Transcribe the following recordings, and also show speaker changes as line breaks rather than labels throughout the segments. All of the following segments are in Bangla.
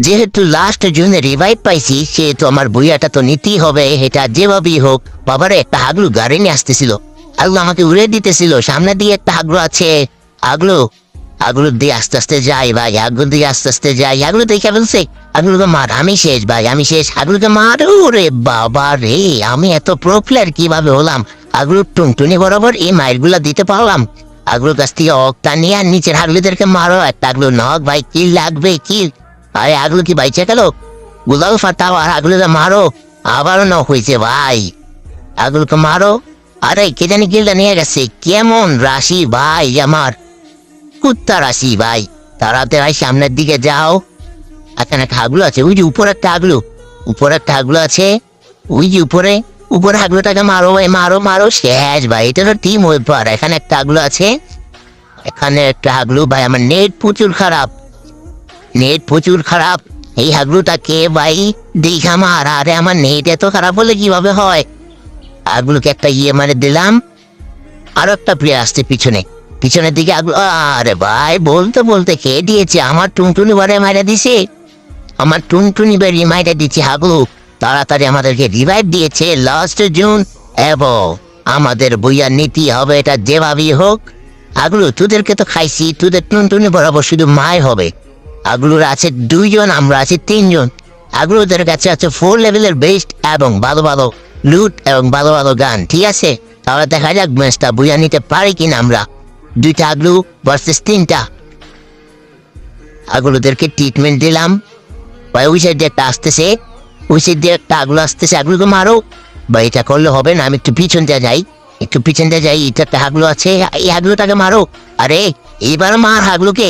যেহেতু লাস্ট জুনে রিভাইভ পাইছি সেহেতু আমার বইয়াটা তো নিতেই হবে, এটা যেভাবেই হোক। বাবারে একটা হাগলু গাড়ি নিয়ে আসতেছিল, হাগলু আমাকে উড়ে দিতেছিল। সামনে দিয়ে একটা হাগলু আছে, হাগলু হাগলু দিয়ে আস্তে আস্তে যাই ভাই, হাগলু দিয়ে আস্তে আস্তে যাই। হাগলু দেখে ফেলছে, হাগলুকে মার, আমি শেষ ভাই, আমি শেষ। হাগলুকে মার, ওরে বাবা রে, আমি এত প্রো প্লেয়ার কিভাবে হলাম? হাগলুর টুনটুনি বরাবর এই মাইলগুলা দিতে পারলাম। হাগলুর কাছ থেকে অকটা নিয়ে আর নিচের হাগলুদেরকে মারো। একটা হাগলু নক ভাই, কি লাগবে কি? আরে আগলো কি বাইচে গেল? গুলাল ফাটাও আর আগলোকে মারো। আবারও নক হয়েছে ভাই, আগলোকে মারো। আরে কে জানি গিলটা নিয়ে গেছে, কেমন রাশি ভাই আমার, কুত্তা রাশি ভাই। তাড়াতে ভাই সামনের দিকে যাও। এখানে একটা হাগলু আছে, ওই যে উপরে একটা হাগলু, উপরে একটা হাগলু আছে, ওই যে উপরে উপরে হাগলুটাকে মারো ভাই, মারো মারো, শেষ ভাই। এটা তো টিম ওয়েপার। এখানে একটা হাগলু আছে, এখানে একটা হাগলু ভাই। আমার নেট প্রচুর খারাপ, নেট প্রচুর খারাপ। এই হাগলুটাকে ভাই দেখা মার। আরে আমার নেট এত খারাপ হলে কিভাবে হয়? হাগলুকে একটা মারে দিলাম। আরো একটা প্লেয়ার আসছে পিছনে, পিছনের দিকে হাগলু। আরে ভাই বলতে বলতে খেয়ে দিয়েছে, আমার টুনটুনি বারে মারা দিছে, আমার টুনটুনি বাড়ি মারা দিচ্ছে হাগলু। তাড়াতাড়ি আমাদেরকে রিভাইভ দিয়েছে লাস্ট জুন, এবং আমাদের বইয়ার নীতি হবে এটা যেভাবেই হোক। হাগলু তোদেরকে তো খাইছি, তোদের টুনটুনি বরাবর শুধু মায় হবে। আগলুর আছে 2 জন, আমরা আছি 3 জন। আগলুদের কাছে আছে 4 লেভেলের বেস্ট এবং ভালো ভালো লুট এবং ভালো ভালো গান। ঠিক আছে, তাহলে দেখা যাক ম্যাচটা বুঝা নিতে পারি কিনা আমরা। 2টা আগলু ভার্সেস 3টা। আগলুদেরকে ট্রিটমেন্ট দিলাম ভাই। ওই সাইড দিয়ে একটা আসতেছে, ওই সাইড দিয়ে একটা আগলু আসতেছে, আগলুকে মারো ভাই। এটা করলে হবে না, আমি একটু পিছন দিয়ে যাই, একটু পিছন দিয়ে যাই। এটা একটা হাগলু আছে, এই হাগলুটাকে মারো। আরে এবার মার হাগলুকে,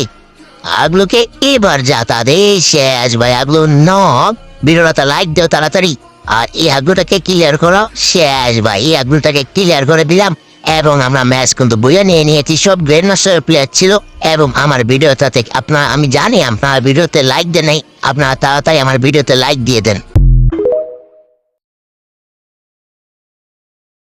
আগলোকে এবার যা তাদের শেষ ভাই। আগলো নক, ভিডিওটা লাইক দাও তাড়াতাড়ি, আর এই আগলোটাকে ক্লিয়ার করো। শেষ ভাই, এই আগলোটাকে ক্লিয়ার করে দিলাম এবং আমরা ম্যাচ কিন্তু বইয়া নিয়ে নিয়েছি। সব গ্র্যান্ড মাস্টার প্লেয়ার ছিল এবং আমার ভিডিওটাতে আপনারা, আমি জানি আপনারা ভিডিওতে লাইক দেন নাই, আপনারা তাড়াতাড়ি আমার ভিডিওতে লাইক দিয়ে দেন।